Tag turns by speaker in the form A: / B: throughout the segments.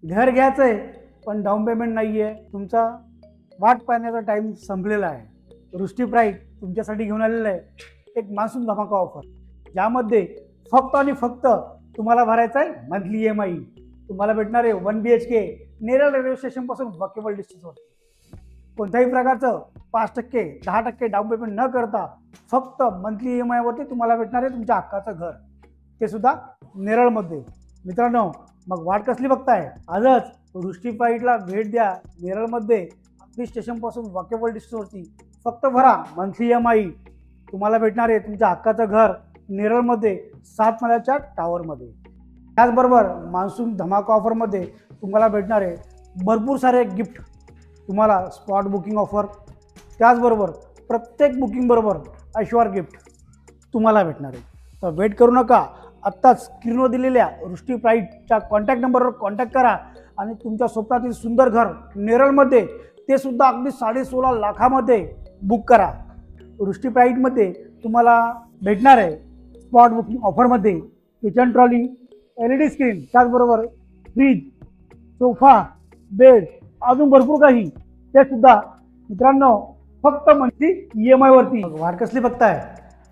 A: घर घ्यायचं आहे पण डाऊन पेमेंट नाही आहे, तुमचा वाट पाहण्याचा टाईम संपलेला आहे। रुष्टी प्राईड तुमच्यासाठी घेऊन आलेलं आहे एक मान्सून धमाका ऑफर, ज्यामध्ये फक्त आणि फक्त तुम्हाला भरायचं आहे मंथली EMI। तुम्हाला भेटणार आहे 1 BHK नेरळ रेल्वे स्टेशनपासून वॉकेबल डिस्टन्सवर। कोणत्याही प्रकारचं 5%, 10% डाऊन पेमेंट न करता फक्त मंथली EMI वरती तुम्हाला भेटणार आहे तुमच्या हक्काचं घर, ते सुद्धा नेरळमध्ये। मित्रांनो, मग वाट कसली बघताय? आजच रुष्टी प्राईडला भेट द्या। नेरळमध्ये आपली स्टेशनपासून वॉकेबल डिस्टन्सवरती फक्त भरा मंथली EMI, तुम्हाला भेटणार आहे तुमच्या हक्काचं घर नेरळमध्ये 7 मजल्याच्या टावरमध्ये। त्याचबरोबर मान्सून धमाका ऑफरमध्ये तुम्हाला भेटणार आहे भरपूर सारे गिफ्ट, तुम्हाला स्पॉट बुकिंग ऑफर, त्याचबरोबर प्रत्येक बुकिंग बरोबर ऐश्वर गिफ्ट तुम्हाला भेटणार आहे। तर वेट करू नका, आत्ताच स्क्रीनवर दिलेल्या रुष्टी प्राईडच्या कॉन्टॅक्ट नंबरवर कॉन्टॅक्ट करा आणि तुमच्या स्वप्नातील सुंदर घर नेरळमध्ये ते सुद्धा अगदी 16.5 लाखामध्ये बुक करा। रुष्टी प्राईडमध्ये तुम्हाला भेटणार आहे स्पॉट बुकिंग ऑफरमध्ये किचन ट्रॉली, LED स्क्रीन, त्याचबरोबर फ्रीज, सोफा, बेड, अजून भरपूर काही, ते सुद्धा मित्रांनो फक्त मंथली EMI वरती। वाट कसली बघताय?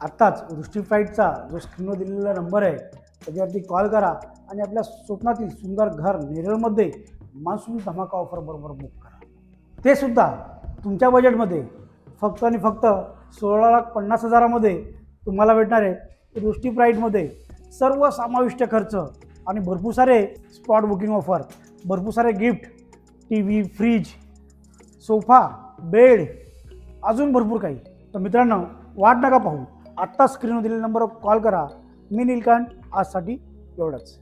A: आत्ताच रुष्टी प्राईडचा जो स्क्रीनवर दिलेला नंबर आहे त्याच्यावरती कॉल करा आणि आपल्या स्वप्नातील सुंदर घर नेरळमध्ये मान्सून धमाका ऑफर बरोबर बुक करा, ते सुद्धा तुमच्या बजेटमध्ये। फक्त आणि फक्त 16,50,000मध्ये तुम्हाला भेटणार आहे रुष्टी प्राईडमध्ये सर्व समाविष्ट खर्च आणि भरपूर सारे स्पॉट बुकिंग ऑफर, भरपूर सारे gift, TV, fridge, sofa, bed, अजून भरपूर काही। तर मित्रांनो, वाट नका पाहू, आत्ता स्क्रीनवर दिलेल्या नंबरवर कॉल करा। मी नीलकंठ, आजसाठी एवढंच।